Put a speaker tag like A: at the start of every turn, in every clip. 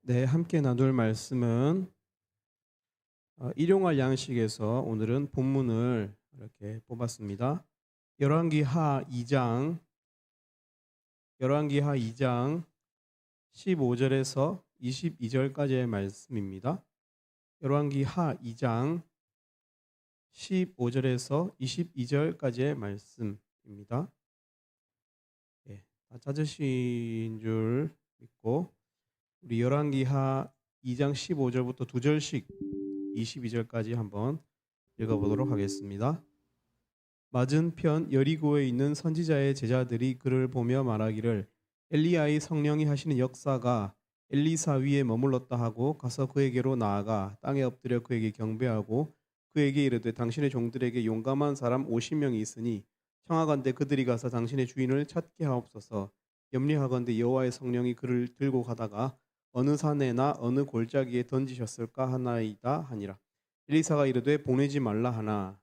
A: 네, 함께 나눌 말씀은 일용할 양식에서 오늘은 본문을 이렇게 뽑았습니다. 열왕기하 2장 15절에서 22절까지의 말씀입니다. 열왕기하 2장 15절에서 22절까지의 말씀입니다. 예, 다 찾으신 줄 믿고 우리 열왕기하 2장 15절부터 2절씩 22절까지 한번 읽어보도록 하겠습니다. 맞은편 여리고에 있는 선지자의 제자들이 그를 보며 말하기를 엘리야의 성령이 하시는 역사가 엘리사 위에 머물렀다 하고 가서 그에게로 나아가 땅에 엎드려 그에게 경배하고 그에게 이르되 당신의 종들에게 용감한 사람 50명이 있으니 청하건대 그들이 가서 당신의 주인을 찾게 하옵소서. 염려하건대 여호와의 성령이 그를 들고 가다가 어느 산에나 어느 골짜기에 던지셨을까 하나이다 하니라. 엘리사가 이르되 보내지 말라 하나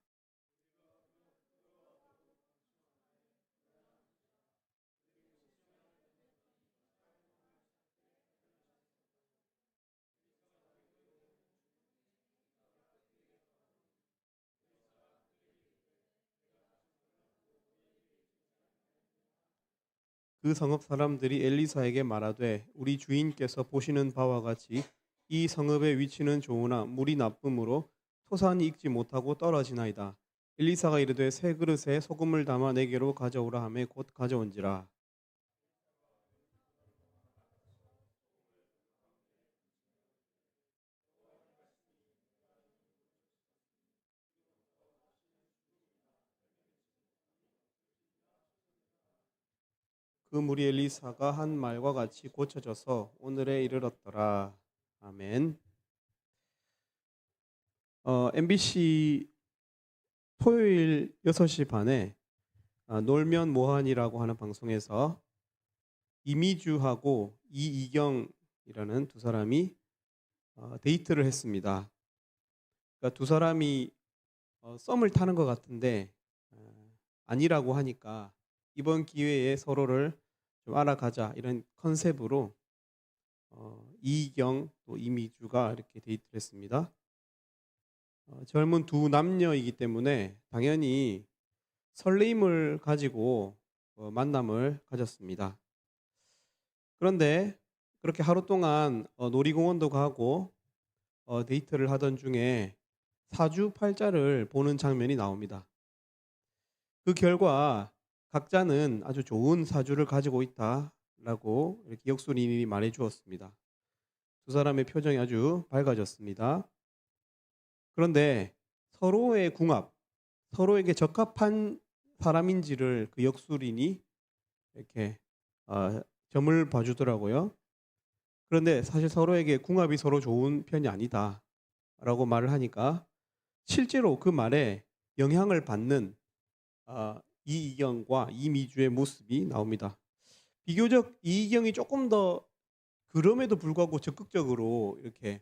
A: 그 성읍 사람들이 엘리사에게 말하되 우리 주인께서 보시는 바와 같이 이 성읍의 위치는 좋으나 물이 나쁨으로 토산이 익지 못하고 떨어지나이다. 엘리사가 이르되 새 그릇에 소금을 담아 내게로 가져오라 하매 곧 가져온지라. 그 물이 엘리사가 한 말과 같이 고쳐져서 오늘에 이르렀더라. 아멘. MBC 토요일 6시 반에 놀면 뭐하니라고 하는 방송에서 이미주하고 이이경이라는 두 사람이 데이트를 했습니다. 그러니까 두 사람이 썸을 타는 것 같은데 아니라고 하니까 이번 기회에 서로를 좀 알아가자 이런 컨셉으로 이희경 또 이미주가 이렇게 데이트를 했습니다. 젊은 두 남녀이기 때문에 당연히 설레임을 가지고 만남을 가졌습니다. 그런데 그렇게 하루 동안 놀이공원도 가고 데이트를 하던 중에 사주팔자를 보는 장면이 나옵니다. 그 결과 각자는 아주 좋은 사주를 가지고 있다라고 이렇게 역술인이 말해 주었습니다. 두 사람의 표정이 아주 밝아졌습니다. 그런데 서로의 궁합, 서로에게 적합한 사람인지를 그 역술인이 이렇게 점을 봐주더라고요. 그런데 사실 서로에게 궁합이 서로 좋은 편이 아니다라고 말을 하니까 실제로 그 말에 영향을 받는 이희경과 이미주의 모습이 나옵니다. 비교적 이희경이 조금 더 그럼에도 불구하고 적극적으로 이렇게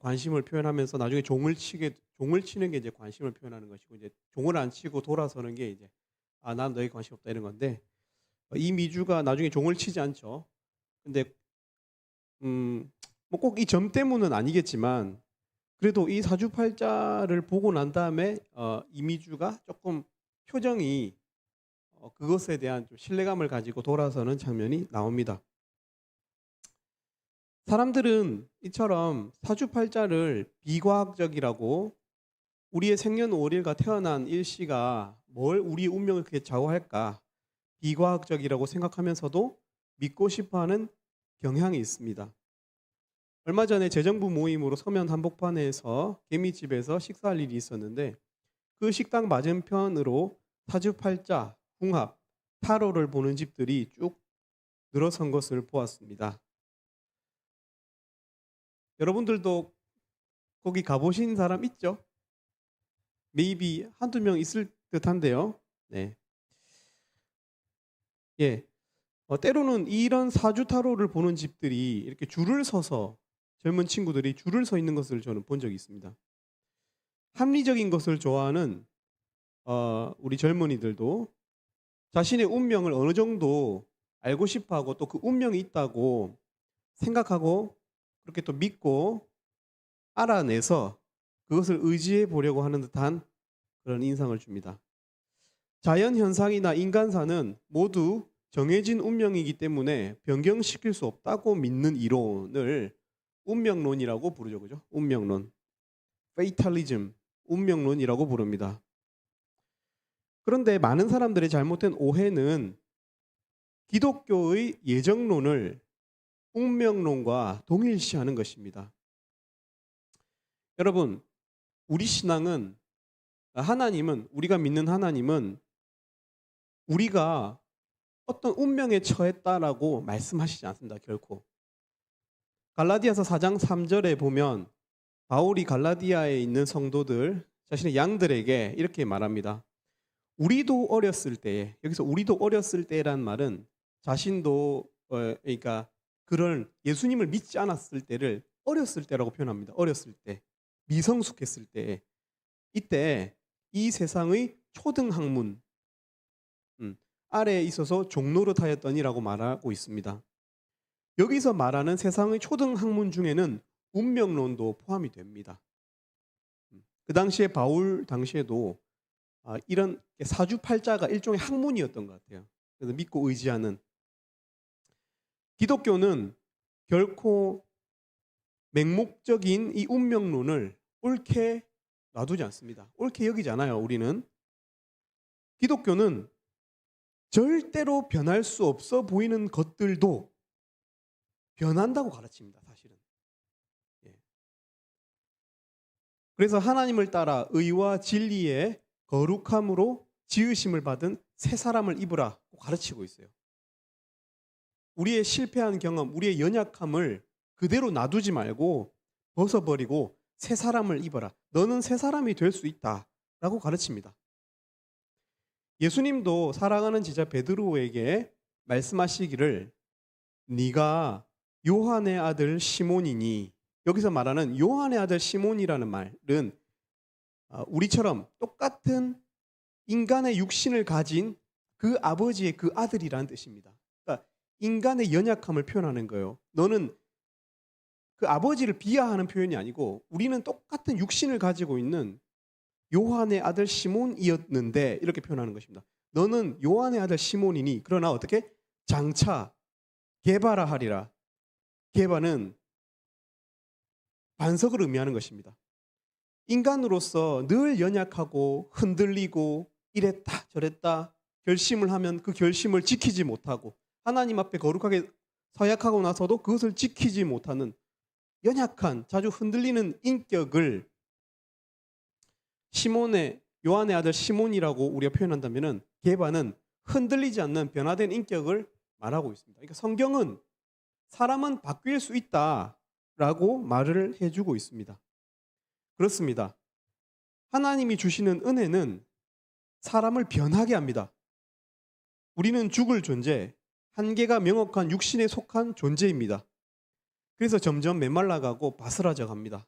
A: 관심을 표현하면서 나중에 종을 치는 게 이제 관심을 표현하는 것이고 이제 종을 안 치고 돌아서는 게 이제 난 너에게 관심 없다 이런 건데 이미주가 나중에 종을 치지 않죠. 근데 뭐 꼭 이 점 때문은 아니겠지만 그래도 이 사주팔자를 보고 난 다음에 이미주가 조금 표정이 그것에 대한 좀 신뢰감을 가지고 돌아서는 장면이 나옵니다. 사람들은 이처럼 사주팔자를 비과학적이라고 우리의 생년월일과 태어난 일시가 뭘 우리의 운명을 그렇게 좌우할까 비과학적이라고 생각하면서도 믿고 싶어하는 경향이 있습니다. 얼마 전에 재정부 모임으로 서면 한복판에서 개미집에서 식사할 일이 있었는데 그 식당 맞은편으로 사주팔자, 궁합, 타로를 보는 집들이 쭉 늘어선 것을 보았습니다. 여러분들도 거기 가보신 사람 있죠? maybe 한두 명 있을 듯한데요. 네. 예. 때로는 이런 사주 타로를 보는 집들이 이렇게 줄을 서서 젊은 친구들이 줄을 서 있는 것을 저는 본 적이 있습니다. 합리적인 것을 좋아하는 우리 젊은이들도 자신의 운명을 어느 정도 알고 싶어하고 또 그 운명이 있다고 생각하고 그렇게 또 믿고 알아내서 그것을 의지해 보려고 하는 듯한 그런 인상을 줍니다. 자연 현상이나 인간사는 모두 정해진 운명이기 때문에 변경시킬 수 없다고 믿는 이론을 운명론이라고 부르죠. 그죠? 운명론. 페이탈리즘, 운명론이라고 부릅니다. 그런데 많은 사람들의 잘못된 오해는 기독교의 예정론을 운명론과 동일시하는 것입니다. 여러분, 우리 신앙은 하나님은 우리가 믿는 하나님은 우리가 어떤 운명에 처했다라고 말씀하시지 않습니다. 결코. 갈라디아서 4장 3절에 보면 바울이 갈라디아에 있는 성도들 자신의 양들에게 이렇게 말합니다. 우리도 어렸을 때에, 여기서 우리도 어렸을 때란 말은 자신도 그러니까 그런 예수님을 믿지 않았을 때를 어렸을 때라고 표현합니다. 어렸을 때, 미성숙했을 때, 이때 이 세상의 초등학문 아래에 있어서 종노릇하였더니라고 말하고 있습니다. 여기서 말하는 세상의 초등학문 중에는 운명론도 포함이 됩니다. 그 당시에 바울 당시에도 이런 사주팔자가 일종의 학문이었던 것 같아요. 그래서 믿고 의지하는. 기독교는 결코 맹목적인 이 운명론을 옳게 놔두지 않습니다. 옳게 여기지 않아요. 우리는. 기독교는 절대로 변할 수 없어 보이는 것들도 변한다고 가르칩니다. 사실은. 그래서 하나님을 따라 의와 진리의 거룩함으로 지으심을 받은 새 사람을 입으라고 가르치고 있어요. 우리의 실패한 경험, 우리의 연약함을 그대로 놔두지 말고 벗어버리고 새 사람을 입어라. 너는 새 사람이 될 수 있다라고 가르칩니다. 예수님도 사랑하는 제자 베드로에게 말씀하시기를 네가 요한의 아들 시몬이니, 여기서 말하는 요한의 아들 시몬이라는 말은 우리처럼 똑같은 인간의 육신을 가진 그 아버지의 그 아들이라는 뜻입니다. 그러니까 인간의 연약함을 표현하는 거예요. 너는 그 아버지를 비하하는 표현이 아니고 우리는 똑같은 육신을 가지고 있는 요한의 아들 시몬이었는데 이렇게 표현하는 것입니다. 너는 요한의 아들 시몬이니 그러나 어떻게? 장차 게바라 하리라. 게바는 반석을 의미하는 것입니다. 인간으로서 늘 연약하고 흔들리고 이랬다 저랬다 결심을 하면 그 결심을 지키지 못하고 하나님 앞에 거룩하게 서약하고 나서도 그것을 지키지 못하는 연약한 자주 흔들리는 인격을 요한의 아들 시몬이라고 우리가 표현한다면 게바는 흔들리지 않는 변화된 인격을 말하고 있습니다. 그러니까 성경은 사람은 바뀔 수 있다라고 말을 해주고 있습니다. 그렇습니다. 하나님이 주시는 은혜는 사람을 변하게 합니다. 우리는 죽을 존재, 한계가 명확한 육신에 속한 존재입니다. 그래서 점점 메말라가고 바스라져 갑니다.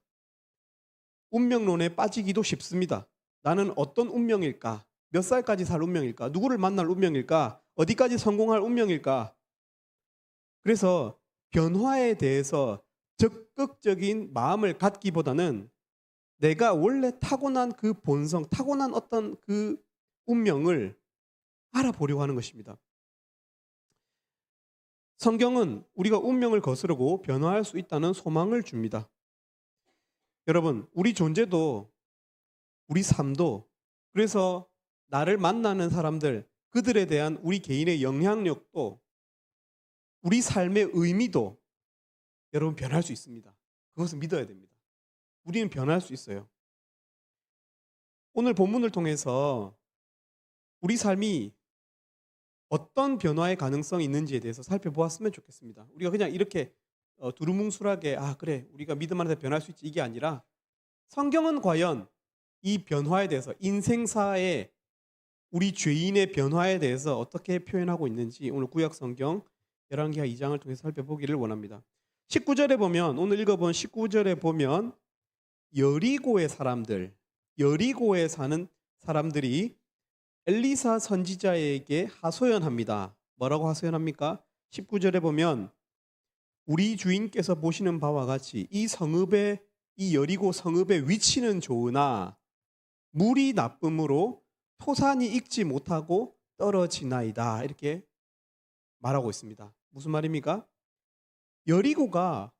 A: 운명론에 빠지기도 쉽습니다. 나는 어떤 운명일까? 몇 살까지 살 운명일까? 누구를 만날 운명일까? 어디까지 성공할 운명일까? 그래서 변화에 대해서 적극적인 마음을 갖기보다는 내가 원래 타고난 그 본성, 타고난 어떤 그 운명을 알아보려고 하는 것입니다. 성경은 우리가 운명을 거스르고 변화할 수 있다는 소망을 줍니다. 여러분, 우리 존재도 우리 삶도 그래서 나를 만나는 사람들, 그들에 대한 우리 개인의 영향력도 우리 삶의 의미도 여러분 변할 수 있습니다. 그것을 믿어야 됩니다. 우리는 변할 수 있어요. 오늘 본문을 통해서 우리 삶이 어떤 변화의 가능성이 있는지에 대해서 살펴보았으면 좋겠습니다. 우리가 그냥 이렇게 두루뭉술하게 그래 우리가 믿음 안에서 변할 수 있지 이게 아니라 성경은 과연 이 변화에 대해서 인생사의 우리 죄인의 변화에 대해서 어떻게 표현하고 있는지 오늘 구약 성경 열왕기하 2장을 통해서 살펴보기를 원합니다. 19절에 보면 오늘 읽어본 19절에 보면 여리고의 사람들, 여리고에 사는 사람들이 엘리사 선지자에게 하소연합니다. 뭐라고 하소연합니까? 19절에 보면 우리 주인께서 보시는 바와 같이 이 여리고 성읍의 위치는 좋으나 물이 나쁨으로 토산이 익지 못하고 떨어지나이다. 이렇게 말하고 있습니다. 무슨 말입니까? 여리고가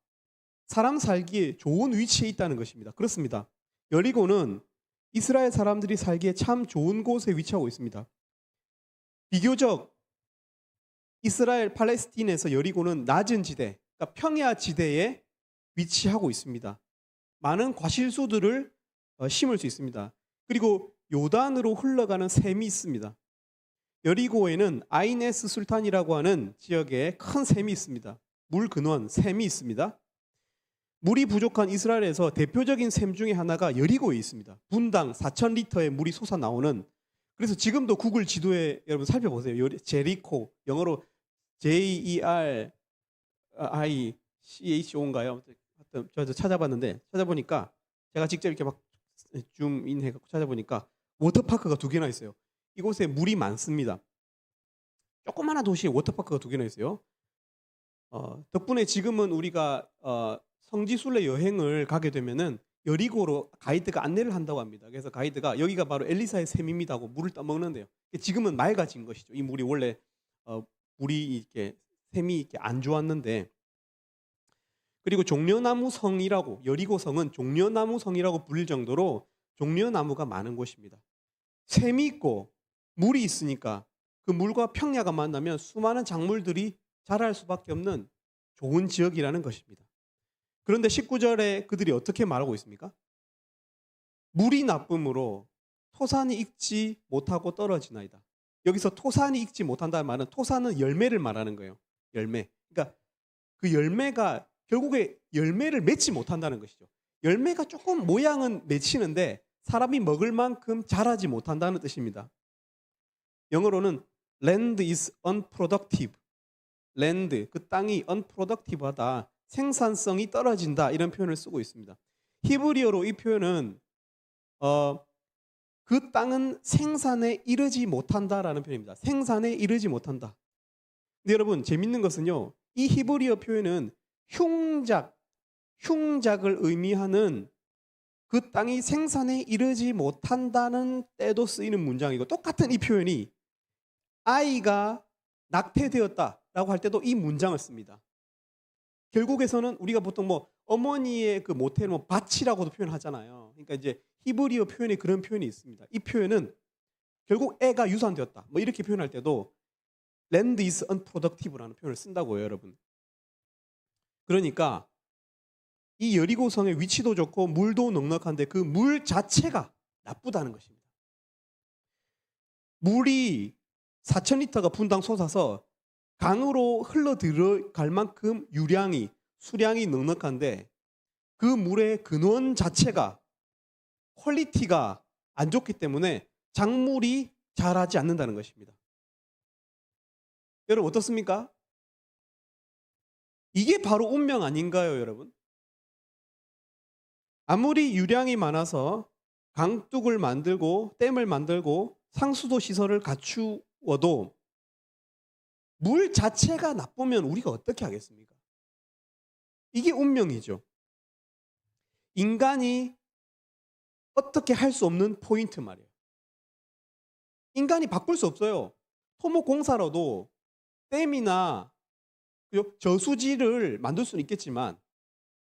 A: 사람 살기에 좋은 위치에 있다는 것입니다. 그렇습니다. 여리고는 이스라엘 사람들이 살기에 참 좋은 곳에 위치하고 있습니다. 비교적 이스라엘 팔레스틴에서 여리고는 낮은 지대, 그러니까 평야 지대에 위치하고 있습니다. 많은 과실수들을 심을 수 있습니다. 그리고 요단으로 흘러가는 샘이 있습니다. 여리고에는 아이네스 술탄이라고 하는 지역에 큰 샘이 있습니다. 물 근원, 샘이 있습니다. 물이 부족한 이스라엘에서 대표적인 샘 중에 하나가 여리고에 있습니다. 분당 4,000리터의 물이 솟아나오는, 그래서 지금도 구글 지도에 여러분 살펴보세요. 제리코, 영어로 JERICHO인가요? 저 찾아보니까 제가 직접 이렇게 막 줌인해서 찾아보니까 워터파크가 2개나 있어요. 이곳에 물이 많습니다. 조그마한 도시에 워터파크가 2개나 있어요. 덕분에 지금은 우리가 성지순례 여행을 가게 되면은 여리고로 가이드가 안내를 한다고 합니다. 그래서 가이드가 여기가 바로 엘리사의 샘입니다 하고 물을 떠먹는데요. 지금은 맑아진 것이죠. 이 물이 원래 물이 이렇게 샘이 이렇게 안 좋았는데, 그리고 종려나무 성이라고, 여리고 성은 종려나무 성이라고 불릴 정도로 종려나무가 많은 곳입니다. 샘이 있고 물이 있으니까 그 물과 평야가 만나면 수많은 작물들이 자랄 수밖에 없는 좋은 지역이라는 것입니다. 그런데 19절에 그들이 어떻게 말하고 있습니까? 물이 나쁨으로 토산이 익지 못하고 떨어지나이다. 여기서 토산이 익지 못한다는 말은, 토산은 열매를 말하는 거예요. 열매. 그러니까 그 열매가 결국에 열매를 맺지 못한다는 것이죠. 열매가 조금 모양은 맺히는데 사람이 먹을 만큼 자라지 못한다는 뜻입니다. 영어로는 land is unproductive. land, 그 땅이 unproductive하다, 생산성이 떨어진다, 이런 표현을 쓰고 있습니다. 히브리어로 이 표현은 그 땅은 생산에 이르지 못한다라는 표현입니다. 생산에 이르지 못한다. 근데 여러분 재밌는 것은요, 이 히브리어 표현은 흉작을 의미하는, 그 땅이 생산에 이르지 못한다는 때도 쓰이는 문장이고, 똑같은 이 표현이 아이가 낙태되었다라고 할 때도 이 문장을 씁니다. 결국에서는 우리가 보통 어머니의 그 모태를 밭이라고도 표현하잖아요. 그러니까 이제 히브리어 표현에 그런 표현이 있습니다. 이 표현은 결국 애가 유산되었다, 이렇게 표현할 때도 land is unproductive라는 표현을 쓴다고요, 여러분. 그러니까 이 여리고성의 위치도 좋고 물도 넉넉한데 그 물 자체가 나쁘다는 것입니다. 물이 4,000리터가 분당 솟아서 강으로 흘러 들어갈 만큼 수량이 넉넉한데 그 물의 근원 자체가, 퀄리티가 안 좋기 때문에 작물이 자라지 않는다는 것입니다. 여러분 어떻습니까? 이게 바로 운명 아닌가요, 여러분? 아무리 유량이 많아서 강둑을 만들고 댐을 만들고 상수도 시설을 갖추어도 물 자체가 나쁘면 우리가 어떻게 하겠습니까? 이게 운명이죠. 인간이 어떻게 할 수 없는 포인트 말이에요. 인간이 바꿀 수 없어요. 토목공사로도 댐이나 저수지를 만들 수는 있겠지만,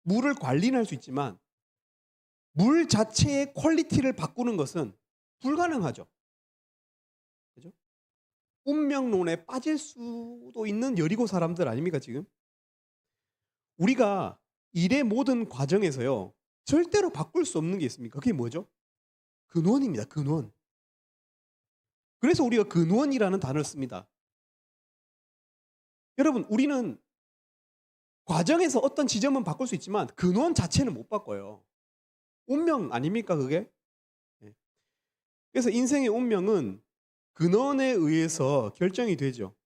A: 물을 관리는 할 수 있지만 물 자체의 퀄리티를 바꾸는 것은 불가능하죠. 그죠? 운명론에 빠질 수도 있는 여리고 사람들 아닙니까, 지금? 우리가 일의 모든 과정에서요, 절대로 바꿀 수 없는 게 있습니까? 그게 뭐죠? 근원입니다. 근원. 그래서 우리가 근원이라는 단어를 씁니다. 여러분, 우리는 과정에서 어떤 지점은 바꿀 수 있지만 근원 자체는 못 바꿔요. 운명 아닙니까, 그게? 네. 그래서 인생의 운명은 근원에 의해서 결정이 되죠.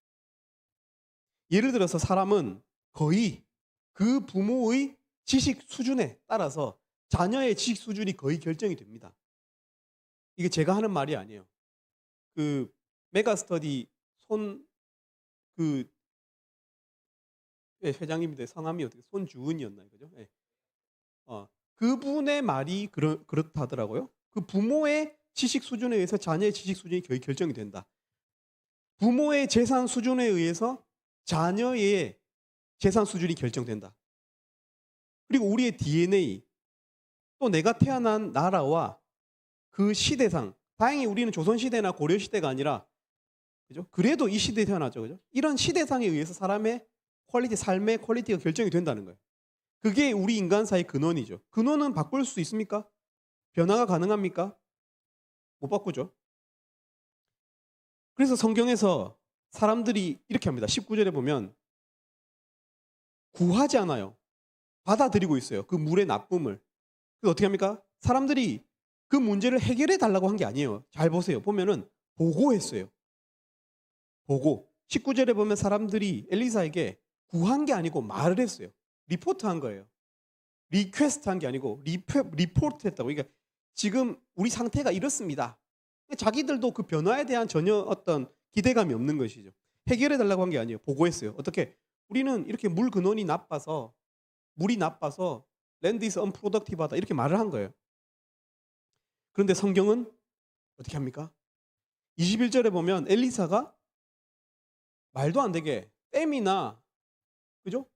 A: 예를 들어서 사람은 거의 그 부모의 지식 수준에 따라서 자녀의 지식 수준이 거의 결정이 됩니다. 이게 제가 하는 말이 아니에요. 그 메가스터디 회장님인데 성함이 어떻게 손주은이었나요? 그죠? 예. 그분의 말이 그렇다더라고요. 그 부모의 지식 수준에 의해서 자녀의 지식 수준이 결정이 된다. 부모의 재산 수준에 의해서 자녀의 재산 수준이 결정된다. 그리고 우리의 DNA, 또 내가 태어난 나라와 그 시대상, 다행히 우리는 조선시대나 고려시대가 아니라, 그죠? 그래도 이 시대에 태어났죠. 그죠? 이런 시대상에 의해서 사람의 퀄리티, 삶의 퀄리티가 결정이 된다는 거예요. 그게 우리 인간사의 근원이죠. 근원은 바꿀 수 있습니까? 변화가 가능합니까? 못 바꾸죠. 그래서 성경에서 사람들이 이렇게 합니다. 19절에 보면 구하지 않아요. 받아들이고 있어요. 그 물의 나쁨을. 그래서 어떻게 합니까? 사람들이 그 문제를 해결해 달라고 한 게 아니에요. 잘 보세요. 보면은 보고했어요. 보고. 19절에 보면 사람들이 엘리사에게 구한 게 아니고 말을 했어요. 리포트 한 거예요. 리퀘스트 한 게 아니고 리포트 했다고. 그러니까 지금 우리 상태가 이렇습니다. 자기들도 그 변화에 대한 전혀 어떤 기대감이 없는 것이죠. 해결해 달라고 한 게 아니에요. 보고했어요. 어떻게? 우리는 이렇게 물 근원이 나빠서, 물이 나빠서 land is unproductive하다 이렇게 말을 한 거예요. 그런데 성경은 어떻게 합니까? 21절에 보면 엘리사가 말도 안 되게 댐이나, 그죠?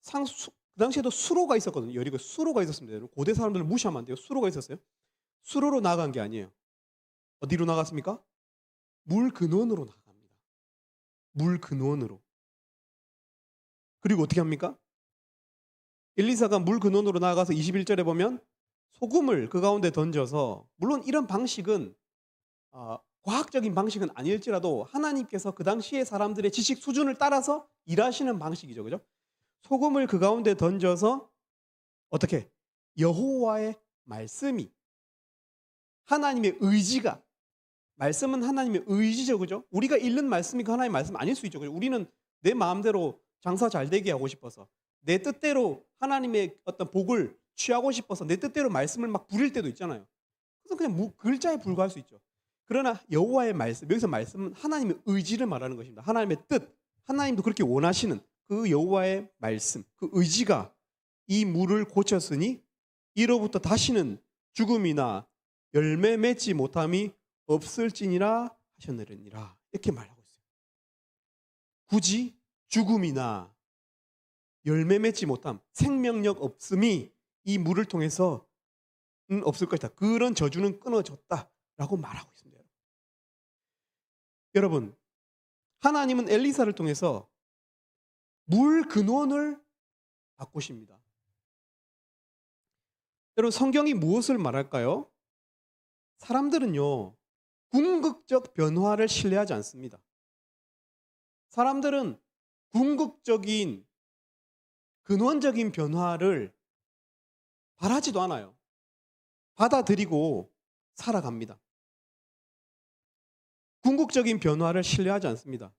A: 그 당시에도 수로가 있었거든요. 여리고 수로가 있었습니다. 고대 사람들을 무시하면 안 돼요. 수로가 있었어요. 수로로 나간 게 아니에요. 어디로 나갔습니까? 물 근원으로 나갑니다. 물 근원으로. 그리고 어떻게 합니까? 엘리사가 물 근원으로 나가서 21절에 보면 소금을 그 가운데 던져서, 물론 이런 방식은 과학적인 방식은 아닐지라도 하나님께서 그 당시의 사람들의 지식 수준을 따라서 일하시는 방식이죠. 그죠? 소금을 그 가운데 던져서 어떻게? 여호와의 말씀이, 하나님의 의지가, 말씀은 하나님의 의지죠. 그죠? 우리가 읽는 말씀이 그 하나님의 말씀 아닐 수 있죠. 그죠? 우리는 내 마음대로 장사 잘 되게 하고 싶어서, 내 뜻대로 하나님의 어떤 복을 취하고 싶어서 내 뜻대로 말씀을 막 부릴 때도 있잖아요. 그래서 그냥 글자에 불과할 수 있죠. 그러나 여호와의 말씀, 여기서 말씀은 하나님의 의지를 말하는 것입니다. 하나님의 뜻, 하나님도 그렇게 원하시는 그 여호와의 말씀, 그 의지가 이 물을 고쳤으니 이로부터 다시는 죽음이나 열매 맺지 못함이 없을지니라 하셨느니라. 이렇게 말하고 있어요. 굳이 죽음이나 열매 맺지 못함, 생명력 없음이 이 물을 통해서 없을 것이다. 그런 저주는 끊어졌다라고 말하고 있습니다. 여러분, 하나님은 엘리사를 통해서 물 근원을 바꾸십니다. 여러분, 성경이 무엇을 말할까요? 사람들은요, 궁극적 변화를 신뢰하지 않습니다. 사람들은 궁극적인 근원적인 변화를 바라지도 않아요. 받아들이고 살아갑니다. 궁극적인 변화를 신뢰하지 않습니다.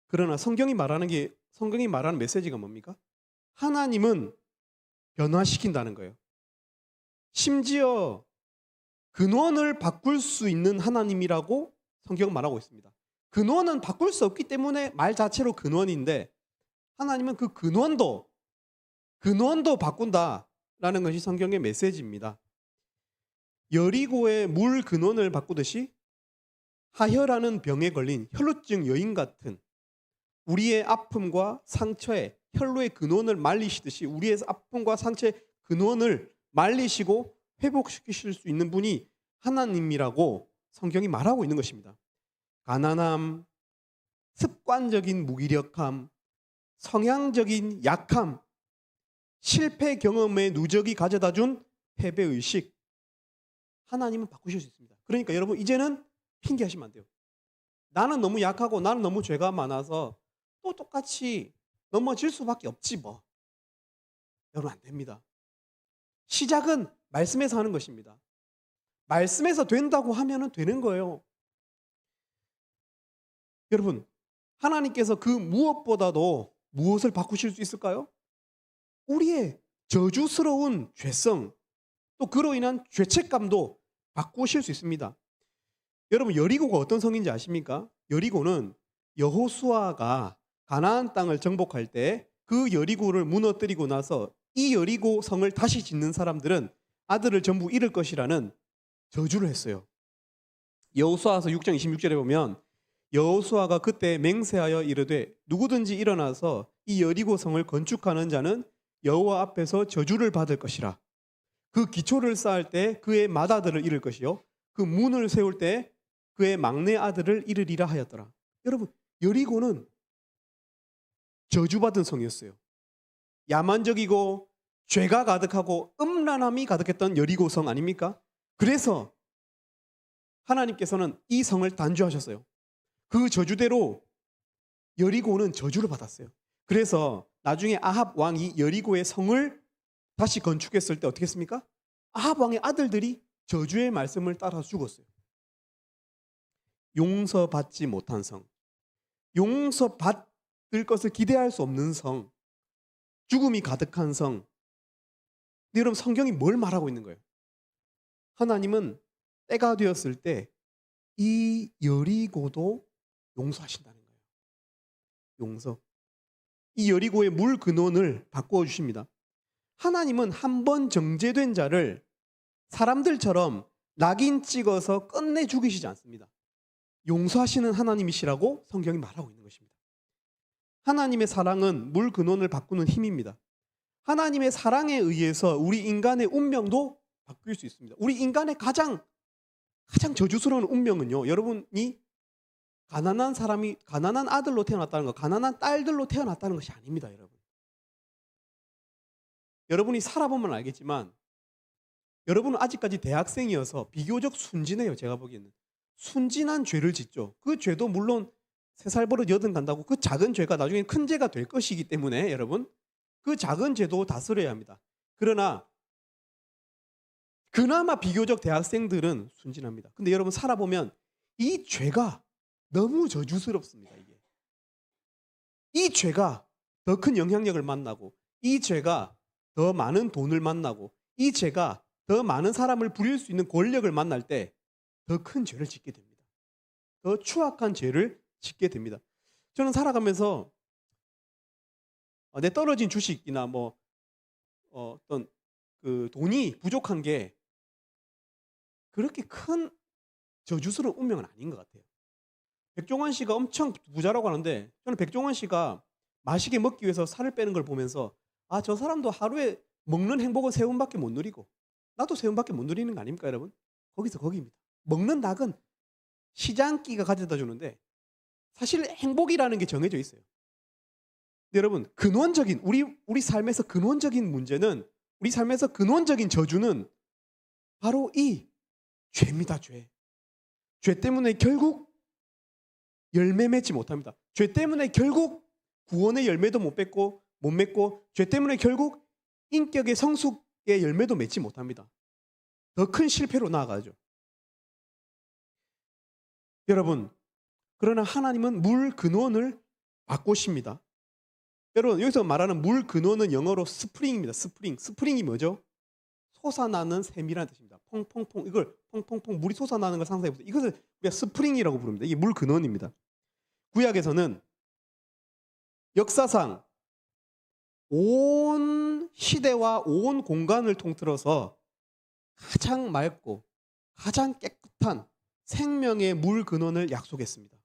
A: 그러나 성경이 말하는 메시지가 뭡니까? 하나님은 변화시킨다는 거예요. 심지어 근원을 바꿀 수 있는 하나님이라고 성경은 말하고 있습니다. 근원은 바꿀 수 없기 때문에 말 자체로 근원인데, 하나님은 그 근원도 바꾼다라는 것이 성경의 메시지입니다. 여리고의 물 근원을 바꾸듯이 하혈하는 병에 걸린 혈루증 여인 같은 우리의 아픔과 상처에 혈루의 근원을 말리시듯이 우리의 아픔과 상처의 근원을 말리시고 회복시키실 수 있는 분이 하나님이라고 성경이 말하고 있는 것입니다. 가난함, 습관적인 무기력함, 성향적인 약함, 실패 경험의 누적이 가져다준 패배의식, 하나님은 바꾸실 수 있습니다. 그러니까 여러분, 이제는 핑계하시면 안 돼요. 나는 너무 약하고 나는 너무 죄가 많아서 또 똑같이 넘어질 수밖에 없지 뭐. 여러분, 안 됩니다. 시작은 말씀에서 하는 것입니다. 말씀에서 된다고 하면 되는 거예요. 여러분, 하나님께서 그 무엇보다도 무엇을 바꾸실 수 있을까요? 우리의 저주스러운 죄성, 또 그로 인한 죄책감도 바꾸실 수 있습니다. 여러분, 여리고가 어떤 성인지 아십니까? 여리고는 여호수아가 가나안 땅을 정복할 때 그 여리고를 무너뜨리고 나서 이 여리고 성을 다시 짓는 사람들은 아들을 전부 잃을 것이라는 저주를 했어요. 여호수아서 6장 26절에 보면 여호수아가 그때 맹세하여 이르되 누구든지 일어나서 이 여리고 성을 건축하는 자는 여호와 앞에서 저주를 받을 것이라. 그 기초를 쌓을 때 그의 맏아들을 잃을 것이요 그 문을 세울 때 그의 막내 아들을 잃으리라 하였더라. 여러분, 여리고는 저주받은 성이었어요. 야만적이고 죄가 가득하고 음란함이 가득했던 여리고 성 아닙니까? 그래서 하나님께서는 이 성을 단죄하셨어요. 그 저주대로 여리고는 저주를 받았어요. 그래서 나중에 아합 왕이 여리고의 성을 다시 건축했을 때 어떻게 했습니까? 아합 왕의 아들들이 저주의 말씀을 따라 죽었어요. 용서받지 못한 성, 용서받을 것을 기대할 수 없는 성, 죽음이 가득한 성. 근데 여러분, 성경이 뭘 말하고 있는 거예요? 하나님은 때가 되었을 때 이 여리고도 용서하신다는 거예요. 용서. 이 여리고의 물 근원을 바꾸어 주십니다. 하나님은 한 번 정죄된 자를 사람들처럼 낙인 찍어서 끝내 죽이시지 않습니다. 용서하시는 하나님이시라고 성경이 말하고 있는 것입니다. 하나님의 사랑은 물 근원을 바꾸는 힘입니다. 하나님의 사랑에 의해서 우리 인간의 운명도 바뀔 수 있습니다. 우리 인간의 가장 저주스러운 운명은요, 여러분이 가난한 사람이 가난한 아들로 태어났다는 것, 가난한 딸들로 태어났다는 것이 아닙니다, 여러분. 여러분이 살아보면 알겠지만 여러분은 아직까지 대학생이어서 비교적 순진해요. 제가 보기에는 순진한 죄를 짓죠. 그 죄도 물론 3살 버릇 80 간다고 그 작은 죄가 나중에 큰 죄가 될 것이기 때문에 여러분 그 작은 죄도 다스려야 합니다. 그러나 그나마 비교적 대학생들은 순진합니다. 근데 여러분 살아보면 이 죄가 너무 저주스럽습니다. 이 죄가 더 큰 영향력을 만나고 이 죄가 더 많은 돈을 만나고 이 죄가 더 많은 사람을 부릴 수 있는 권력을 만날 때 더 큰 죄를 짓게 됩니다. 더 추악한 죄를 짓게 됩니다. 저는 살아가면서 내 떨어진 주식이나 어떤 그 돈이 부족한 게 그렇게 큰 저주스러운 운명은 아닌 것 같아요. 백종원 씨가 엄청 부자라고 하는데 저는 백종원 씨가 맛있게 먹기 위해서 살을 빼는 걸 보면서 저 사람도 하루에 먹는 행복은 3번밖에 못 누리고 나도 3번밖에 못 누리는 거 아닙니까, 여러분? 거기서 거기입니다. 먹는 낙은 시장기가 가져다 주는데 사실 행복이라는 게 정해져 있어요. 근데 여러분, 근원적인 우리 삶에서 근원적인 문제는 우리 삶에서 근원적인 저주는 바로 이 죄입니다. 죄 때문에 결국 열매 맺지 못합니다. 죄 때문에 결국 구원의 열매도 못 맺고 죄 때문에 결국 인격의 성숙의 열매도 맺지 못합니다. 더 큰 실패로 나아가죠. 여러분, 그러나 하나님은 물 근원을 바꾸십니다. 여러분, 여기서 말하는 물 근원은 영어로 스프링입니다. 스프링이 뭐죠? 솟아나는 샘이라는 뜻입니다. 퐁퐁퐁, 이걸 퐁퐁퐁 물이 솟아나는 걸 상상해보세요. 이것을 우리가 스프링이라고 부릅니다. 이게 물 근원입니다. 구약에서는 역사상 온 시대와 온 공간을 통틀어서 가장 맑고 가장 깨끗한 생명의 물 근원을 약속했습니다.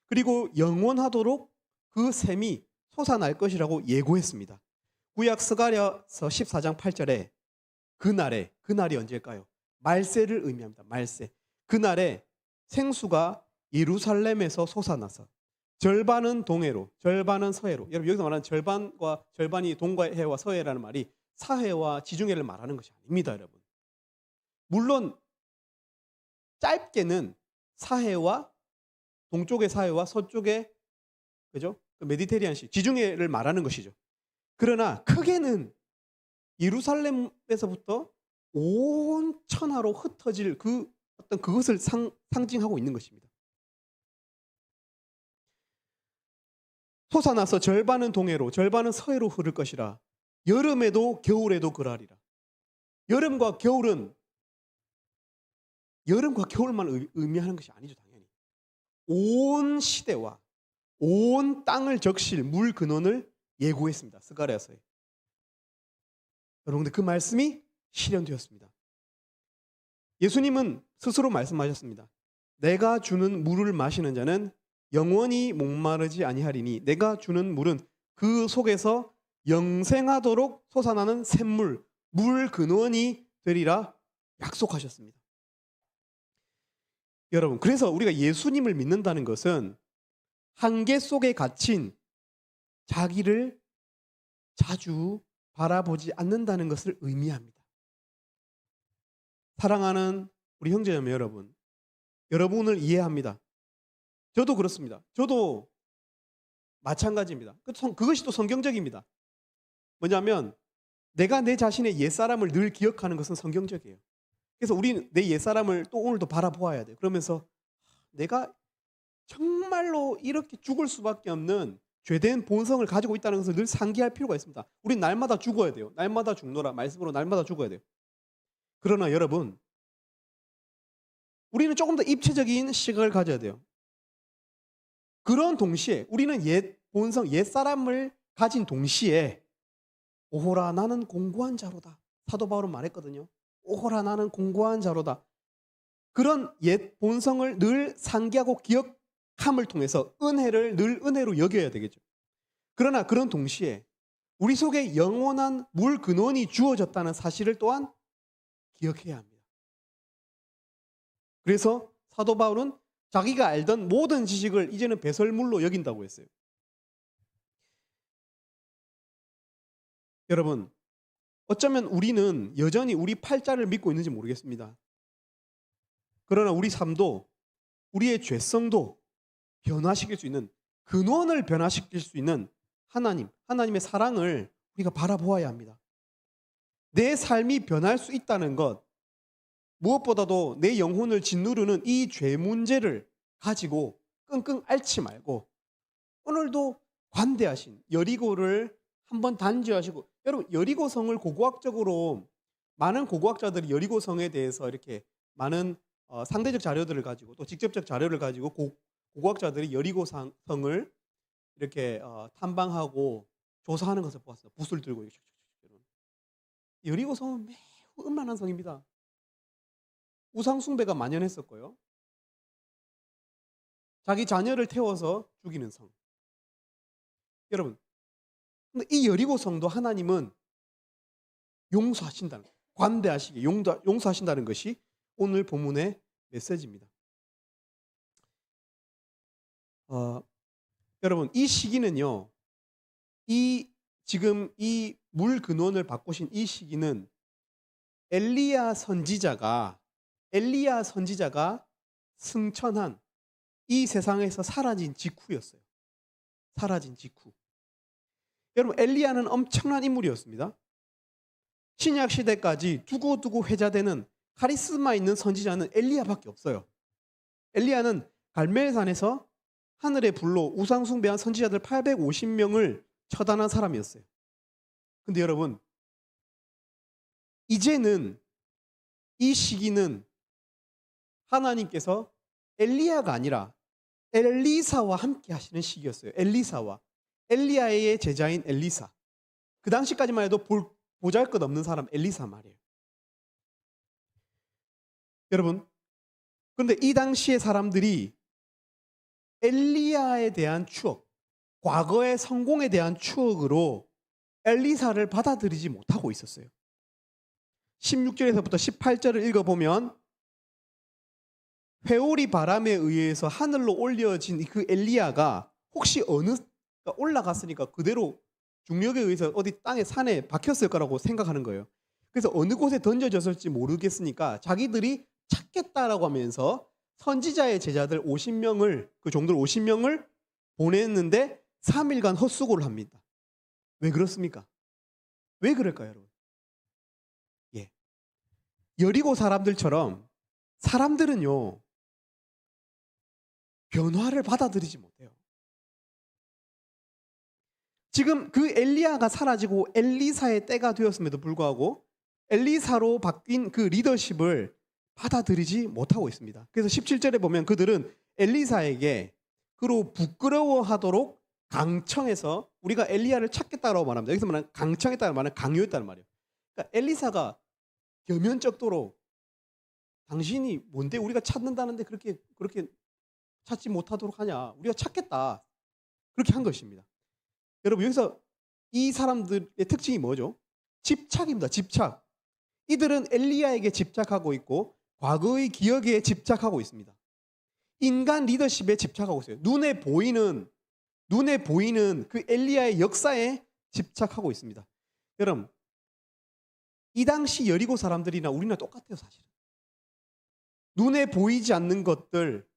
A: 그리고 영원하도록 그 샘이 솟아날 것이라고 예고했습니다. 구약 스가랴서 14장 8절에 그날이 언제일까요? 말세를 의미합니다. 말세. 그날에 생수가 예루살렘에서 솟아나서 절반은 동해로, 절반은 서해로. 여러분, 여기서 말하는 절반이 동해와 서해라는 말이 사해와 지중해를 말하는 것이 아닙니다, 여러분. 물론 짧게는 동쪽의 사해와 서쪽의 그죠? 그 메디테리안시, 지중해를 말하는 것이죠. 그러나 크게는 예루살렘에서부터 온 천하로 흩어질 그것을 상징하고 있는 것입니다. 솟아나서 절반은 동해로, 절반은 서해로 흐를 것이라. 여름에도 겨울에도 그러하리라. 여름과 겨울만 의미하는 것이 아니죠, 당연히. 온 시대와 온 땅을 적실 물 근원을 예고했습니다. 스가랴서에. 여러분, 근데 그 말씀이 실현되었습니다. 예수님은 스스로 말씀하셨습니다. 내가 주는 물을 마시는 자는 영원히 목마르지 아니하리니 내가 주는 물은 그 속에서 영생하도록 솟아나는 샘물, 물 근원이 되리라 약속하셨습니다. 여러분, 그래서 우리가 예수님을 믿는다는 것은 한계 속에 갇힌 자기를 자주 바라보지 않는다는 것을 의미합니다. 사랑하는 우리 형제자매 여러분, 여러분을 이해합니다. 저도 그렇습니다. 저도 마찬가지입니다. 그것이 또 성경적입니다. 뭐냐면 내가 내 자신의 옛사람을 늘 기억하는 것은 성경적이에요. 그래서 우리는 내 옛사람을 또 오늘도 바라보아야 돼요. 그러면서 내가 정말로 이렇게 죽을 수밖에 없는 죄된 본성을 가지고 있다는 것을 늘 상기할 필요가 있습니다. 우린 날마다 죽어야 돼요. 날마다 죽노라 말씀으로 날마다 죽어야 돼요. 그러나 여러분, 우리는 조금 더 입체적인 시각을 가져야 돼요. 그런 동시에 우리는 옛 본성, 옛 사람을 가진 동시에 오호라 나는 공고한 자로다. 사도 바울은 말했거든요. 오호라 나는 공고한 자로다. 그런 옛 본성을 늘 상기하고 기억함을 통해서 은혜를 늘 은혜로 여겨야 되겠죠. 그러나 그런 동시에 우리 속에 영원한 물 근원이 주어졌다는 사실을 또한 기억해야 합니다. 그래서 사도 바울은 자기가 알던 모든 지식을 이제는 배설물로 여긴다고 했어요. 여러분, 어쩌면 우리는 여전히 우리 팔자를 믿고 있는지 모르겠습니다. 그러나 우리 삶도 우리의 죄성도 변화시킬 수 있는, 근원을 변화시킬 수 있는 하나님의 사랑을 우리가 바라보아야 합니다. 내 삶이 변할 수 있다는 것, 무엇보다도 내 영혼을 짓누르는 이 죄 문제를 가지고 끙끙 앓지 말고 오늘도 관대하신 여리고를 한번 단죄하시고, 여러분 여리고성을 고고학적으로 많은 고고학자들이 여리고성에 대해서 이렇게 많은 상대적 자료들을 가지고 또 직접적 자료를 가지고 고고학자들이 여리고성을 이렇게 탐방하고 조사하는 것을 보았어요. 붓을 들고 여리고성은 매우 음란한 성입니다. 우상 숭배가 만연했었고요. 자기 자녀를 태워서 죽이는 성. 여러분, 근데 이 여리고성도 하나님은 용서하신다는, 관대하시게 용서하신다는 것이 오늘 본문의 메시지입니다. 여러분, 이 시기는요, 지금 이 물 근원을 바꾸신 이 시기는 엘리야 선지자가 승천한 이 세상에서 사라진 직후였어요. 사라진 직후. 여러분, 엘리야는 엄청난 인물이었습니다. 신약 시대까지 두고두고 회자되는 카리스마 있는 선지자는 엘리야밖에 없어요. 엘리야는 갈멜산에서 하늘의 불로 우상 숭배한 선지자들 850명을 처단한 사람이었어요. 근데 여러분, 이제는 이 시기는 하나님께서 엘리야가 아니라 엘리사와 함께 하시는 시기였어요. 엘리야의 제자인 엘리사. 그 당시까지만 해도 보잘것없는 사람 엘리사 말이에요. 여러분, 그런데 이 당시의 사람들이 엘리야에 대한 추억, 과거의 성공에 대한 추억으로 엘리사를 받아들이지 못하고 있었어요. 16절에서부터 18절을 읽어보면 회오리 바람에 의해서 하늘로 올려진 그 엘리야가 혹시 올라갔으니까 그대로 중력에 의해서 어디 땅에 산에 박혔을 거라고 생각하는 거예요. 그래서 어느 곳에 던져졌을지 모르겠으니까 자기들이 찾겠다라고 하면서 선지자의 제자들 50명을, 그 종들 50명을 보냈는데 3일간 헛수고를 합니다. 왜 그렇습니까? 왜 그럴까요, 여러분? 여리고 사람들처럼 사람들은요, 변화를 받아들이지 못해요. 지금 그 엘리야가 사라지고 엘리사의 때가 되었음에도 불구하고 엘리사로 바뀐 그 리더십을 받아들이지 못하고 있습니다. 그래서 17절에 보면 그들은 엘리사에게 그로 부끄러워하도록 강청에서 우리가 엘리야를 찾겠다라고 말합니다. 여기서 말하는 강청했다는 말은 강요했다는 말이에요. 그러니까 엘리사가 겸연쩍도록 당신이 뭔데 우리가 찾는다는데 그렇게 찾지 못하도록 하냐. 우리가 찾겠다. 그렇게 한 것입니다. 여러분 여기서 이 사람들의 특징이 뭐죠? 집착입니다. 집착. 이들은 엘리야에게 집착하고 있고 과거의 기억에 집착하고 있습니다. 인간 리더십에 집착하고 있어요. 눈에 보이는 그 엘리야의 역사에 집착하고 있습니다. 여러분 이 당시 여리고 사람들이나 우리나 똑같아요. 사실은 눈에 보이지 않는 것들,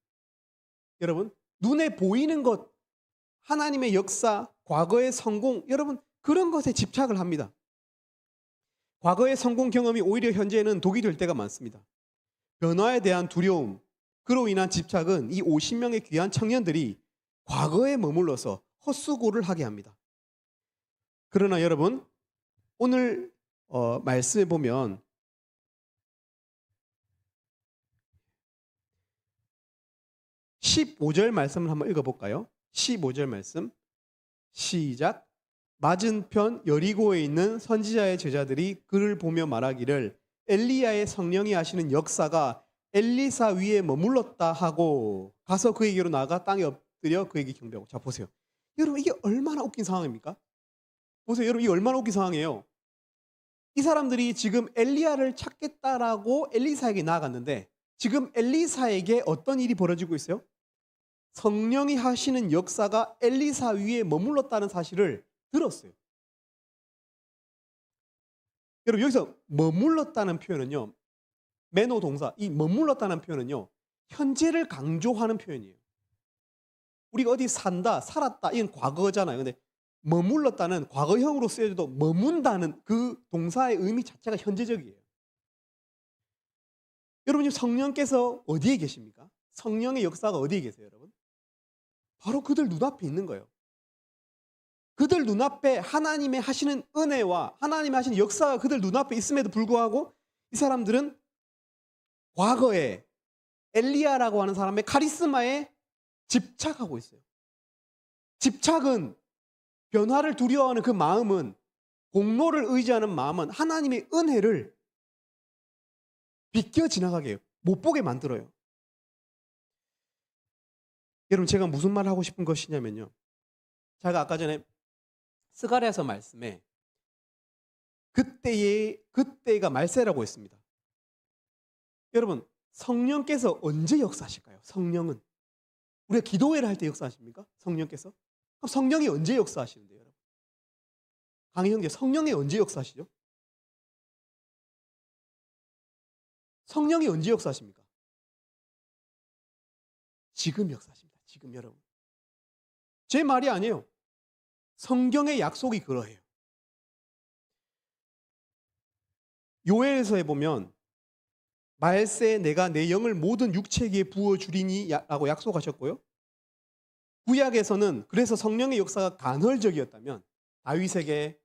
A: 여러분 눈에 보이는 것, 하나님의 역사, 과거의 성공, 여러분 그런 것에 집착을 합니다. 과거의 성공 경험이 오히려 현재는 독이 될 때가 많습니다. 변화에 대한 두려움, 그로 인한 집착은 이 50명의 귀한 청년들이 과거에 머물러서 헛수고를 하게 합니다. 그러나 여러분 오늘 말씀에 보면 15절 말씀을 한번 읽어볼까요? 15절 말씀 시작. 맞은편 여리고에 있는 선지자의 제자들이 그를 보며 말하기를 엘리야의 성령이 하시는 역사가 엘리사 위에 머물렀다 하고 가서 그에게로 나가 땅에 엎드려 그에게 경배하고. 자 보세요. 여러분 이게 얼마나 웃긴 상황입니까? 보세요. 여러분 이게 얼마나 웃긴 상황이에요. 이 사람들이 지금 엘리야를 찾겠다라고 엘리사에게 나아갔는데 지금 엘리사에게 어떤 일이 벌어지고 있어요? 성령이 하시는 역사가 엘리사 위에 머물렀다는 사실을 들었어요. 여러분 여기서 머물렀다는 표현은요, 매너 동사, 이 머물렀다는 표현은요 현재를 강조하는 표현이에요. 우리가 어디 산다, 살았다 이건 과거잖아요. 근데 머물렀다는 과거형으로 쓰여도 머문다는 그 동사의 의미 자체가 현재적이에요. 여러분 성령께서 어디에 계십니까? 성령의 역사가 어디에 계세요, 여러분? 바로 그들 눈앞에 있는 거예요. 그들 눈앞에 하나님의 하시는 은혜와 하나님의 하시는 역사가 그들 눈앞에 있음에도 불구하고 이 사람들은 과거에 엘리야라고 하는 사람의 카리스마에 집착하고 있어요. 집착은, 변화를 두려워하는 그 마음은, 공로를 의지하는 마음은 하나님의 은혜를 비껴 지나가게 해요. 못 보게 만들어요. 여러분 제가 무슨 말 하고 싶은 것이냐면요, 제가 아까 전에 스가랴서 말씀에 그때가 말세라고 했습니다. 여러분 성령께서 언제 역사하실까요? 성령은 우리가 기도회를 할 때 역사하십니까? 성령께서? 그럼 성령이 언제 역사하시는데요, 여러분? 강희 형제, 성령이 언제 역사하시죠? 성령이 언제 역사하십니까? 지금 역사하십니다. 지금 여러분. 제 말이 아니에요. 성경의 약속이 그러해요. 요엘서에 보면 말세에 내가 내 영을 모든 육체에게 부어주리니 라고 약속하셨고요. 구약에서는 그래서 성령의 역사가 간헐적이었다면 다윗에게,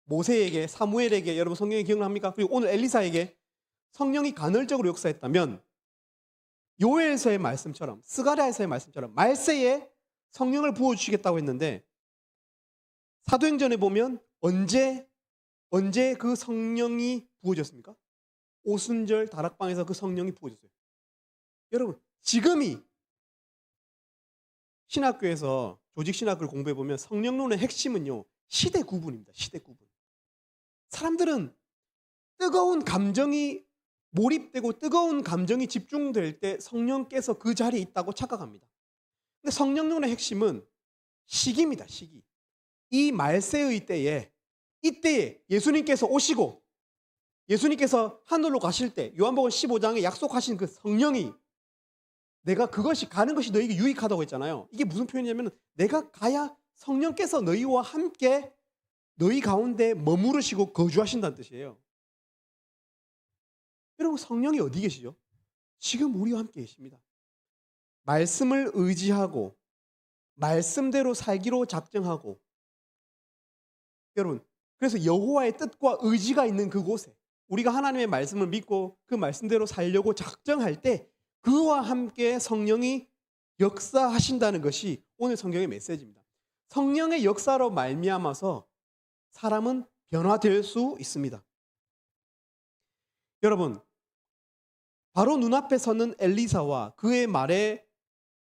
A: 모세에게, 사무엘에게, 여러분 성경에 기억납니까? 그리고 오늘 엘리사에게 성령이 간헐적으로 역사했다면 요엘서의 말씀처럼, 스가랴서의 말씀처럼 말세에 성령을 부어주시겠다고 했는데 사도행전에 보면 언제 그 성령이 부어졌습니까? 오순절 다락방에서 그 성령이 부어졌어요. 여러분 지금이 신학교에서 조직신학을 공부해보면 성령론의 핵심은요 시대 구분입니다. 시대 구분. 사람들은 뜨거운 감정이 몰입되고 뜨거운 감정이 집중될 때 성령께서 그 자리에 있다고 착각합니다. 근데 성령론의 핵심은 시기입니다. 시기. 이 말세의 때에, 이때에 예수님께서 오시고 예수님께서 하늘로 가실 때 요한복음 15장에 약속하신 그 성령이, 내가 그것이 가는 것이 너에게 유익하다고 했잖아요. 이게 무슨 표현이냐면 내가 가야 성령께서 너희와 함께 너희 가운데 머무르시고 거주하신다는 뜻이에요. 여러분 성령이 어디 계시죠? 지금 우리와 함께 계십니다. 말씀을 의지하고 말씀대로 살기로 작정하고, 여러분 그래서 여호와의 뜻과 의지가 있는 그곳에 우리가 하나님의 말씀을 믿고 그 말씀대로 살려고 작정할 때 그와 함께 성령이 역사하신다는 것이 오늘 성경의 메시지입니다. 성령의 역사로 말미암아서 사람은 변화될 수 있습니다. 여러분, 바로 눈앞에 서는 엘리사와 그의 말에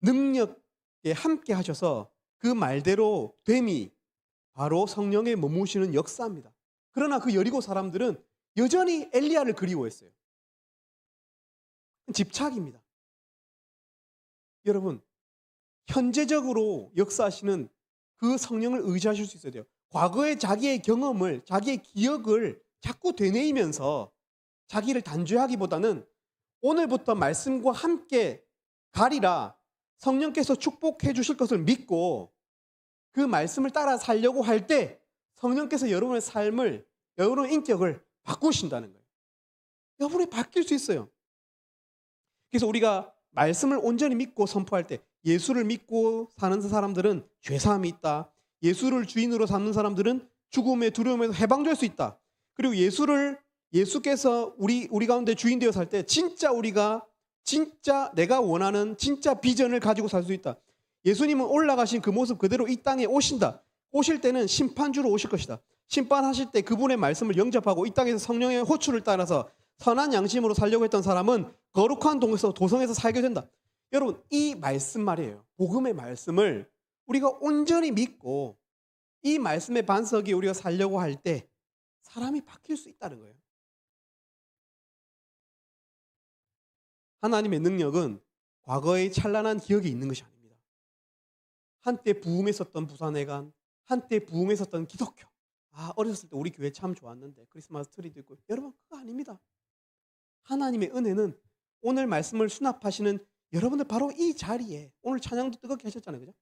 A: 능력에 함께 하셔서 그 말대로 됨이 바로 성령의 머무시는 역사입니다. 그러나 그 여리고 사람들은 여전히 엘리야를 그리워했어요. 집착입니다. 여러분, 현재적으로 역사하시는 그 성령을 의지하실 수 있어야 돼요. 과거의 자기의 경험을, 자기의 기억을 자꾸 되뇌이면서 자기를 단죄하기보다는 오늘부터 말씀과 함께 가리라, 성령께서 축복해 주실 것을 믿고 그 말씀을 따라 살려고 할 때 성령께서 여러분의 삶을, 여러분의 인격을 바꾸신다는 거예요. 여러분이 바뀔 수 있어요. 그래서 우리가 말씀을 온전히 믿고 선포할 때, 예수를 믿고 사는 사람들은 죄사함이 있다. 예수를 주인으로 삼는 사람들은 죽음의 두려움에서 해방될 수 있다. 그리고 예수께서 우리 가운데 주인 되어 살 때 진짜 우리가 진짜 내가 원하는 진짜 비전을 가지고 살 수 있다. 예수님은 올라가신 그 모습 그대로 이 땅에 오신다. 오실 때는 심판주로 오실 것이다. 심판하실 때 그분의 말씀을 영접하고 이 땅에서 성령의 호출을 따라서 선한 양심으로 살려고 했던 사람은 거룩한 도성에서 살게 된다. 여러분, 이 말씀 말이에요. 복음의 말씀을 우리가 온전히 믿고 이 말씀의 반석이 우리가 살려고 할 때 사람이 바뀔 수 있다는 거예요. 하나님의 능력은 과거의 찬란한 기억이 있는 것이 아닙니다. 한때 부흥했었던 부산회관, 한때 부흥했었던 기독교. 어렸을 때 우리 교회 참 좋았는데 크리스마스 트리도 있고. 여러분, 그거 아닙니다. 하나님의 은혜는 오늘 말씀을 수납하시는 여러분들 바로 이 자리에, 오늘 찬양도 뜨겁게 하셨잖아요. 그죠?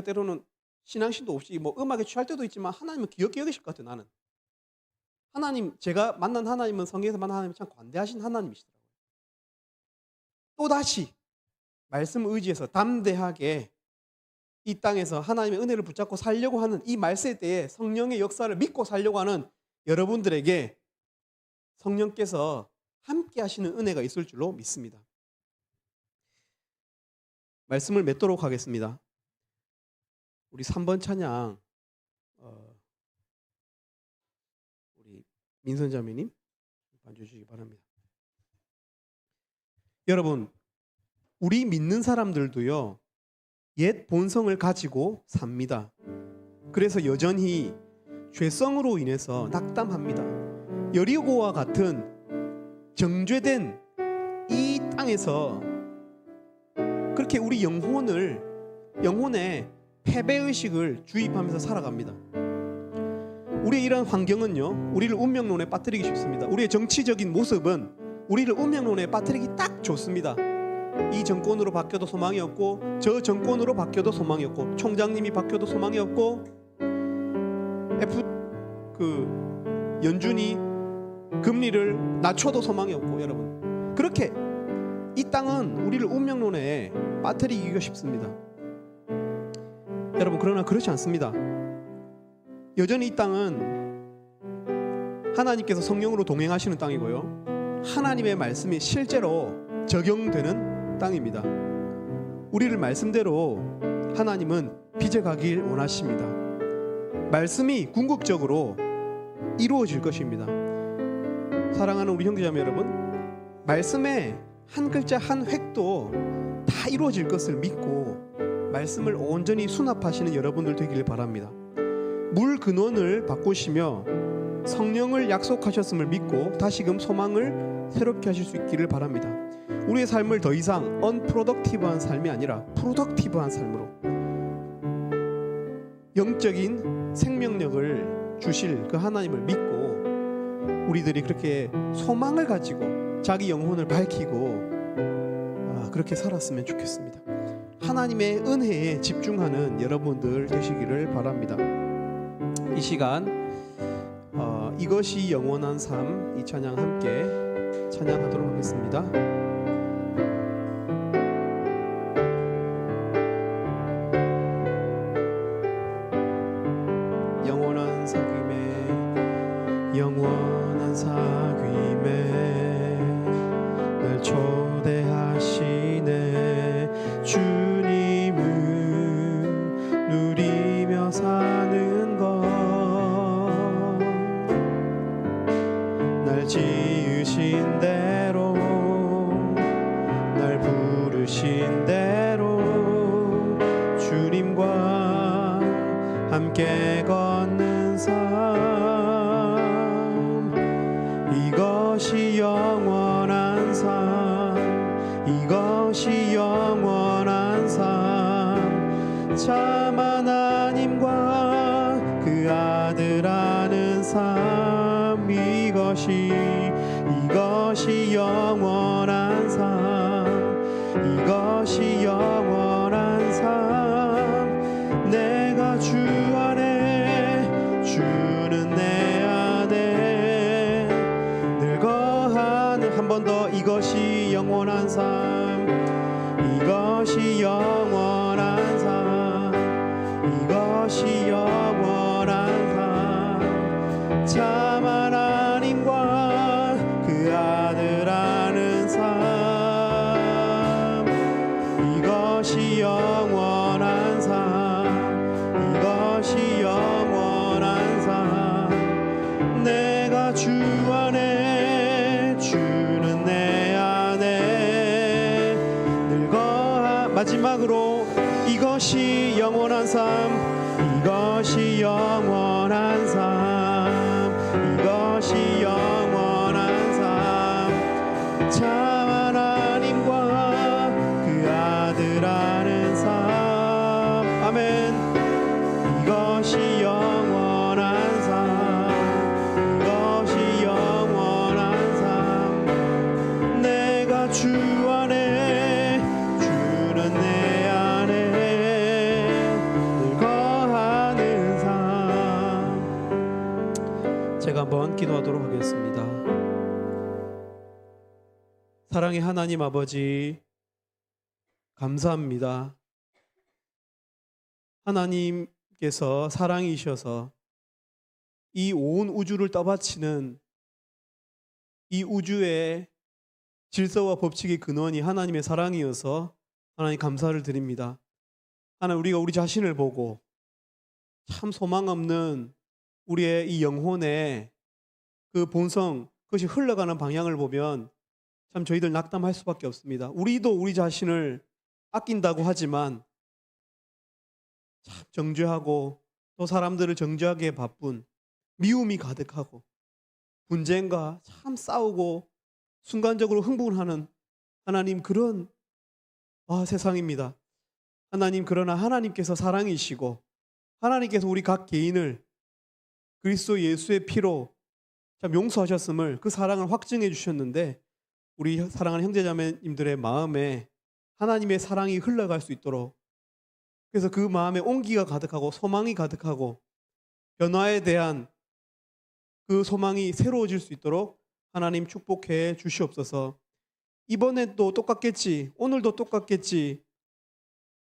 A: 때로는 신앙심도 없이 음악에 취할 때도 있지만 하나님은 기억게 여기실 것 같아요. 나는 하나님, 제가 만난 하나님은, 성경에서 만난 하나님은 참 관대하신 하나님이시더라고요. 또다시 말씀을 의지해서 담대하게 이 땅에서 하나님의 은혜를 붙잡고 살려고 하는 이 말세 때에 성령의 역사를 믿고 살려고 하는 여러분들에게 성령께서 함께 하시는 은혜가 있을 줄로 믿습니다. 말씀을 맺도록 하겠습니다. 우리 3번 찬양 우리 민선자매님 반주해 주시기 바랍니다. 여러분, 우리 믿는 사람들도요, 옛 본성을 가지고 삽니다. 그래서 여전히 죄성으로 인해서 낙담합니다. 여리고와 같은 정죄된 이 땅에서 그렇게 우리 영혼의 패배의식을 주입하면서 살아갑니다. 우리의 이런 환경은요, 우리를 운명론에 빠뜨리기 쉽습니다. 우리의 정치적인 모습은 우리를 운명론에 빠뜨리기 딱 좋습니다. 이 정권으로 바뀌어도 소망이 없고, 저 정권으로 바뀌어도 소망이 없고, 총장님이 바뀌어도 소망이 없고, 연준이 금리를 낮춰도 소망이 없고. 여러분, 그렇게 이 땅은 우리를 운명론에 빠뜨리기가 쉽습니다. 여러분, 그러나 그렇지 않습니다. 여전히 이 땅은 하나님께서 성령으로 동행하시는 땅이고요, 하나님의 말씀이 실제로 적용되는 땅입니다. 우리를 말씀대로 하나님은 빚어가길 원하십니다. 말씀이 궁극적으로 이루어질 것입니다. 사랑하는 우리 형제자매 여러분, 말씀의 한 글자 한 획도 다 이루어질 것을 믿고 말씀을 온전히 수납하시는 여러분들 되기를 바랍니다. 물 근원을 바꾸시며 성령을 약속하셨음을 믿고 다시금 소망을 새롭게 하실 수 있기를 바랍니다. 우리의 삶을 더 이상 unproductive한 삶이 아니라 productive한 삶으로, 영적인 생명력을 주실 그 하나님을 믿고 우리들이 그렇게 소망을 가지고 자기 영혼을 밝히고 그렇게 살았으면 좋겠습니다. 하나님의 은혜에 집중하는 여러분들 되시기를 바랍니다. 이 시간 이것이 영원한 삶, 이 찬양 함께 찬양하도록 하겠습니다. 영원한 사귐에 영원한 사귐에 날 초대하시네. 주님은 누리 날 지으신 대로 날 부르신 대로 주님과 함께 걷는 삶 이것이 영원한 삶 이것이 영원한 삶 참 하나님과 그 아들 아는 삶 이것이 영원한 삶 이것이 영원한 삶 내가 주 안에 주는 내 안에 늘 거하는 한 번 더 이것이 영원한 삶 이것이 영원한 삶 이것이 영원한 삶 참 하나님과 그 아들 아는 삶 이것이 영원한 삶 이것이 영원한 삶 내가 주 안에 주는 내 안에 늘 거하 마지막으로 이것이 영원한 삶 이것이 영원한 삶 이것이 영원한 삶 참 하나님과 그 아들 아는 삶 아멘 이것이 영원한 삶 이것이 영원한 삶 내가 주 안에 주는 내 안에 늘 거하는 삶 제가 한번 기도하도록 하겠습니다. 사랑의 하나님 아버지 감사합니다. 하나님께서 사랑이셔서 이 온 우주를 떠받치는 이 우주의 질서와 법칙의 근원이 하나님의 사랑이어서 하나님 감사를 드립니다. 하나님 우리가 우리 자신을 보고 참 소망 없는 우리의 이 영혼의 그 본성 그것이 흘러가는 방향을 보면 참 저희들 낙담할 수밖에 없습니다. 우리도 우리 자신을 아낀다고 하지만 참 정죄하고 또 사람들을 정죄하기에 바쁜 미움이 가득하고 분쟁과 참 싸우고 순간적으로 흥분하는 하나님 그런 세상입니다. 하나님 그러나 하나님께서 사랑이시고 하나님께서 우리 각 개인을 그리스도 예수의 피로 참 용서하셨음을 그 사랑을 확증해 주셨는데 우리 사랑하는 형제자매님들의 마음에 하나님의 사랑이 흘러갈 수 있도록 그래서 그 마음에 온기가 가득하고 소망이 가득하고 변화에 대한 그 소망이 새로워질 수 있도록 하나님 축복해 주시옵소서. 이번엔 또 똑같겠지 오늘도 똑같겠지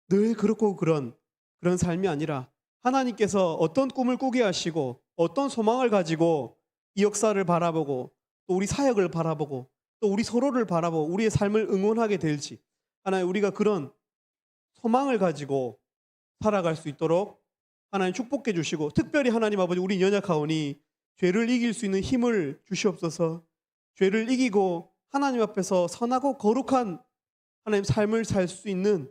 A: 늘 그렇고 그런 삶이 아니라 하나님께서 어떤 꿈을 꾸게 하시고 어떤 소망을 가지고 이 역사를 바라보고 또 우리 사역을 바라보고 또 우리 서로를 바라보고 우리의 삶을 응원하게 될지 하나님 우리가 그런 소망을 가지고 살아갈 수 있도록 하나님 축복해 주시고 특별히 하나님 아버지 우리 연약하오니 죄를 이길 수 있는 힘을 주시옵소서. 죄를 이기고 하나님 앞에서 선하고 거룩한 하나님 삶을 살 수 있는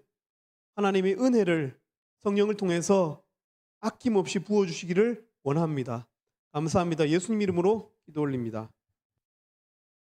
A: 하나님의 은혜를 성령을 통해서 아낌없이 부어주시기를 원합니다. 감사합니다. 예수님 이름으로 기도 올립니다.